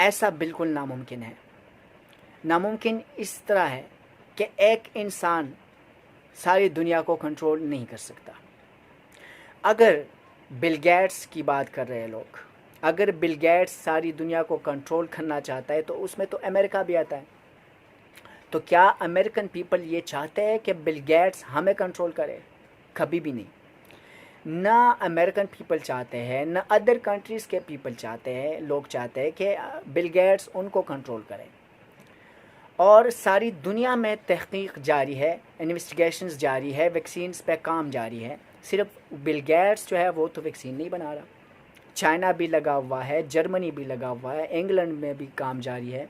ایسا بالکل ناممکن ہے. ناممکن اس طرح ہے کہ ایک انسان ساری دنیا کو کنٹرول نہیں کر سکتا. اگر بل گیٹس کی بات کر رہے ہیں لوگ، اگر بل گیٹس ساری دنیا کو کنٹرول کرنا چاہتا ہے تو اس میں تو امریکہ بھی آتا ہے. تو کیا امریکن پیپل یہ چاہتے ہیں کہ بل گیٹس ہمیں کنٹرول کرے؟ کبھی بھی نہیں. نہ امریکن پیپل چاہتے ہیں، نہ ادر کنٹریز کے پیپل چاہتے ہیں، لوگ چاہتے ہیں کہ بل گیٹس ان کو کنٹرول کرے. اور ساری دنیا میں تحقیق جاری ہے، انویسٹیگیشنز جاری ہے، ویکسینز پہ کام جاری ہے. صرف بل گیٹس جو ہے وہ تو ویکسین نہیں بنا رہا. چائنا بھی لگا ہوا ہے، جرمنی بھی لگا ہوا ہے، انگلینڈ میں بھی کام جاری ہے،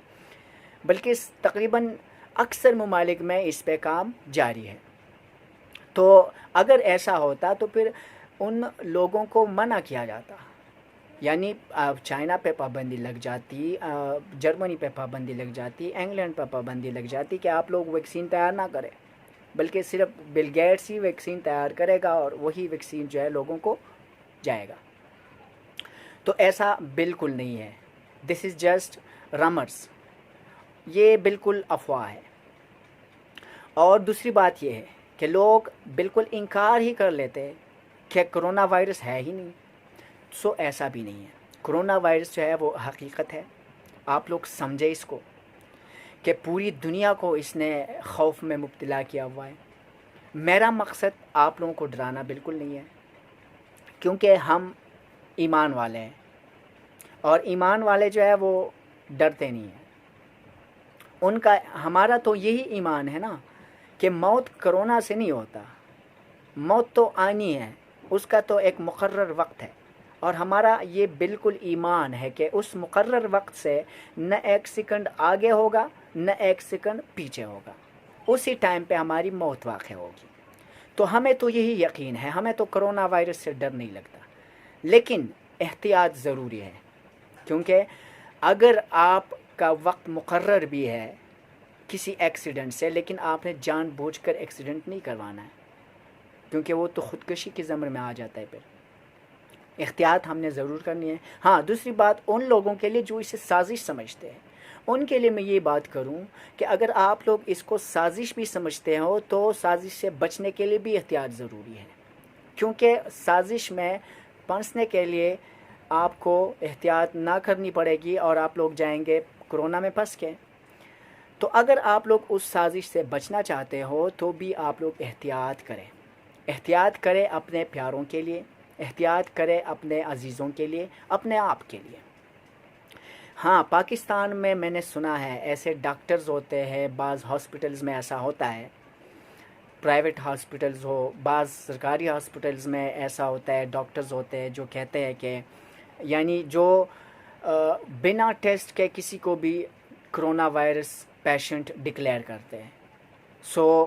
بلکہ تقریباً اکثر ممالک میں اس پہ کام جاری ہے. تو اگر ایسا ہوتا تو پھر ان لوگوں کو منع کیا جاتا. یعنی چائنا پہ پابندی لگ جاتی، جرمنی پہ پابندی لگ جاتی، انگلینڈ پہ پابندی لگ جاتی کہ آپ لوگ ویکسین تیار نہ کریں، بلکہ صرف بل گیٹس ہی ویکسین تیار کرے گا اور وہی ویکسین جو ہے لوگوں کو جائے گا. تو ایسا بالکل نہیں ہے. دس از جسٹ رمرز. یہ بالکل افواہ ہے. اور دوسری بات یہ ہے کہ لوگ بالکل انکار ہی کر لیتے ہیں کہ کرونا وائرس ہے ہی نہیں. سو ایسا بھی نہیں ہے. کرونا وائرس جو ہے وہ حقیقت ہے. آپ لوگ سمجھے اس کو کہ پوری دنیا کو اس نے خوف میں مبتلا کیا ہوا ہے. میرا مقصد آپ لوگوں کو ڈرانا بالکل نہیں ہے، کیونکہ ہم ایمان والے ہیں، اور ایمان والے جو ہے وہ ڈرتے نہیں ہیں. ان کا ہمارا تو یہی ایمان ہے نا کہ موت کرونا سے نہیں ہوتا. موت تو آنی ہے، اس کا تو ایک مقرر وقت ہے، اور ہمارا یہ بالکل ایمان ہے کہ اس مقرر وقت سے نہ ایک سیکنڈ آگے ہوگا نہ ایک سیکنڈ پیچھے ہوگا. اسی ٹائم پہ ہماری موت واقع ہوگی. تو ہمیں تو یہی یقین ہے، ہمیں تو کرونا وائرس سے ڈر نہیں لگتا. لیکن احتیاط ضروری ہے، کیونکہ اگر آپ کا وقت مقرر بھی ہے کسی ایکسیڈنٹ سے، لیکن آپ نے جان بوجھ کر ایکسیڈنٹ نہیں کروانا ہے، کیونکہ وہ تو خودکشی کی زمرے میں آ جاتا ہے. پھر احتیاط ہم نے ضرور کرنی ہے. ہاں، دوسری بات ان لوگوں کے لیے جو اسے سازش سمجھتے ہیں، ان کے لیے میں یہ بات کروں کہ اگر آپ لوگ اس کو سازش بھی سمجھتے ہو تو سازش سے بچنے کے لیے بھی احتیاط ضروری ہے، کیونکہ سازش میں پھنسنے کے لیے آپ کو احتیاط نہ کرنی پڑے گی اور آپ لوگ جائیں گے کرونا میں پھنس کے. تو اگر آپ لوگ اس سازش سے بچنا چاہتے ہو تو بھی آپ لوگ احتیاط کریں. احتیاط کریں اپنے پیاروں کے لیے، احتیاط کریں اپنے عزیزوں کے لیے، اپنے آپ کے لیے. ہاں، پاکستان میں نے سنا ہے ایسے ڈاکٹرز ہوتے ہیں، بعض ہاسپٹلز میں ایسا ہوتا ہے، پرائیویٹ ہاسپٹلز ہو، بعض سرکاری ہاسپٹلز میں ایسا ہوتا ہے، ڈاکٹرز ہوتے ہیں جو کہتے ہیں کہ یعنی جو بنا ٹیسٹ کے کسی کو بھی کرونا وائرس پیشنٹ ڈکلیئر کرتے ہیں. سو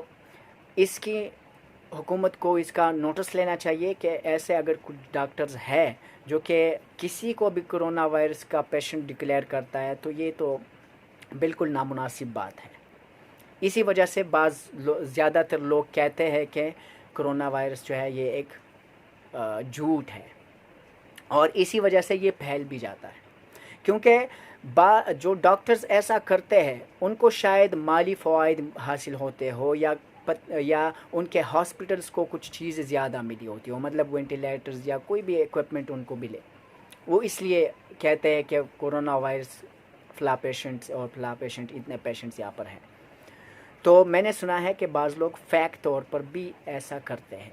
اس کی حکومت کو اس کا نوٹس لینا چاہیے کہ ایسے اگر کچھ ڈاکٹرز ہے جو کہ کسی کو بھی کرونا وائرس کا پیشنٹ ڈکلیئر کرتا ہے تو یہ تو بالکل نامناسب بات ہے. اسی وجہ سے زیادہ تر لوگ کہتے ہیں کہ کرونا وائرس جو ہے یہ ایک جھوٹ ہے، اور اسی وجہ سے یہ پھیل بھی جاتا ہے. کیونکہ جو ڈاکٹرز ایسا کرتے ہیں ان کو شاید مالی فوائد حاصل ہوتے ہو، یا ان کے ہاسپٹلز کو کچھ چیزیں زیادہ ملی ہوتی ہو، مطلب وینٹیلیٹرز یا کوئی بھی ایکوپمنٹ ان کو ملے. وہ اس لیے کہتے ہیں کہ کرونا وائرس فلاں پیشنٹس اور فلاں پیشنٹ اتنے پیشنٹس یہاں پر ہیں. تو میں نے سنا ہے کہ بعض لوگ فیک طور پر بھی ایسا کرتے ہیں.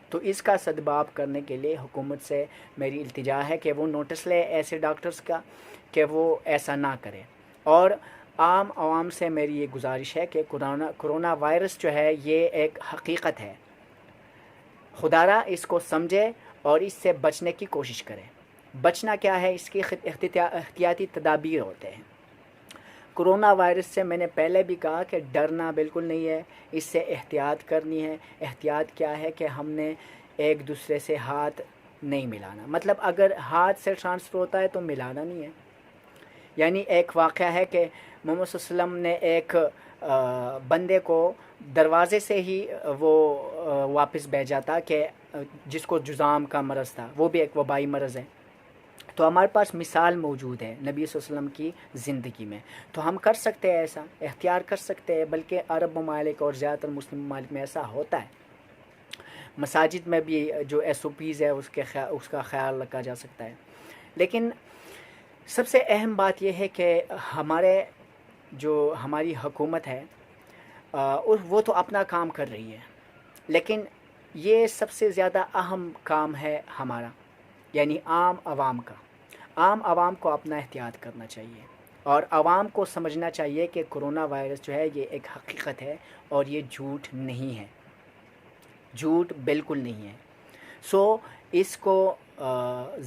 تو اس کا سدباب کرنے کے لیے حکومت سے میری التجا ہے کہ وہ نوٹس لے ایسے ڈاکٹرز کا کہ وہ ایسا نہ کرے. اور عام عوام سے میری یہ گزارش ہے کہ کرونا وائرس جو ہے یہ ایک حقیقت ہے. خدارا اس کو سمجھے اور اس سے بچنے کی کوشش کرے. بچنا کیا ہے؟ اس کی احتیاطی تدابیر ہوتے ہیں. کرونا وائرس سے میں نے پہلے بھی کہا کہ ڈرنا بالکل نہیں ہے، اس سے احتیاط کرنی ہے. احتیاط کیا ہے کہ ہم نے ایک دوسرے سے ہاتھ نہیں ملانا. مطلب اگر ہاتھ سے ٹرانسفر ہوتا ہے تو ملانا نہیں ہے. یعنی ایک واقعہ ہے کہ محمد صلی اللہ علیہ وسلم نے ایک بندے کو دروازے سے ہی وہ واپس بھیجا تھا کہ جس کو جذام کا مرض تھا، وہ بھی ایک وبائی مرض ہے. تو ہمارے پاس مثال موجود ہے نبی صلی اللہ علیہ وسلم کی زندگی میں، تو ہم کر سکتے ہیں، ایسا اختیار کر سکتے ہیں، بلکہ عرب ممالک اور زیادہ تر مسلم ممالک میں ایسا ہوتا ہے۔ مساجد میں بھی جو ایس او پیز ہے اس کا خیال رکھا جا سکتا ہے۔ لیکن سب سے اہم بات یہ ہے کہ ہماری حکومت ہے وہ تو اپنا کام کر رہی ہے، لیکن یہ سب سے زیادہ اہم کام ہے ہمارا، یعنی عام عوام کا۔ عام عوام کو اپنا احتیاط کرنا چاہیے، اور عوام کو سمجھنا چاہیے کہ کرونا وائرس جو ہے یہ ایک حقیقت ہے اور یہ جھوٹ نہیں ہے، جھوٹ بالکل نہیں ہے۔ اس کو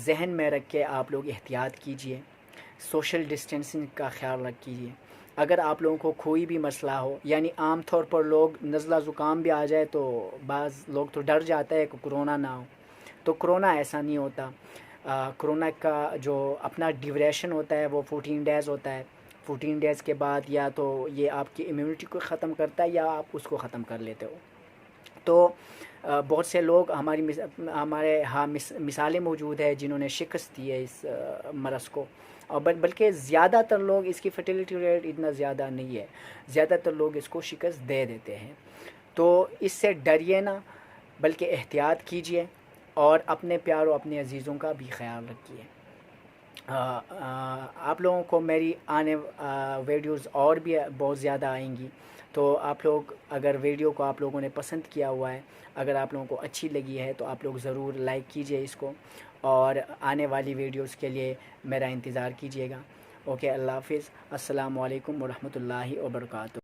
ذہن میں رکھ کے آپ لوگ احتیاط کیجئے، سوشل ڈسٹینسنگ کا خیال رکھ کیجئے۔ اگر آپ لوگوں کو کوئی بھی مسئلہ ہو، یعنی عام طور پر لوگ نزلہ زکام بھی آ جائے تو بعض لوگ تو ڈر جاتا ہے کہ کرونا نہ ہو، تو کرونا ایسا نہیں ہوتا۔ کرونا کا جو اپنا ڈیوریشن ہوتا ہے وہ 14 ڈیز ہوتا ہے۔ 14 ڈیز کے بعد یا تو یہ آپ کی امیونٹی کو ختم کرتا ہے یا آپ اس کو ختم کر لیتے ہو۔ تو بہت سے لوگ ہمارے ہاں مثالیں موجود ہیں جنہوں نے شکست دی ہے اس مرض کو، اور بلکہ زیادہ تر لوگ اس کی فرٹیلیٹی ریٹ اتنا زیادہ نہیں ہے، زیادہ تر لوگ اس کو شکست دے دیتے ہیں۔ تو اس سے ڈریے نہ، بلکہ احتیاط کیجئے اور اپنے پیاروں اپنے عزیزوں کا بھی خیال رکھیے۔ آپ لوگوں کو میری آنے ویڈیوز اور بھی بہت زیادہ آئیں گی، تو آپ لوگ اگر ویڈیو کو آپ لوگوں نے پسند کیا ہوا ہے، اگر آپ لوگوں کو اچھی لگی ہے تو آپ لوگ ضرور لائک کیجئے اس کو، اور آنے والی ویڈیوز کے لیے میرا انتظار کیجئے گا۔ اوکے، اللہ حافظ، السلام علیکم ورحمۃ اللہ وبرکاتہ۔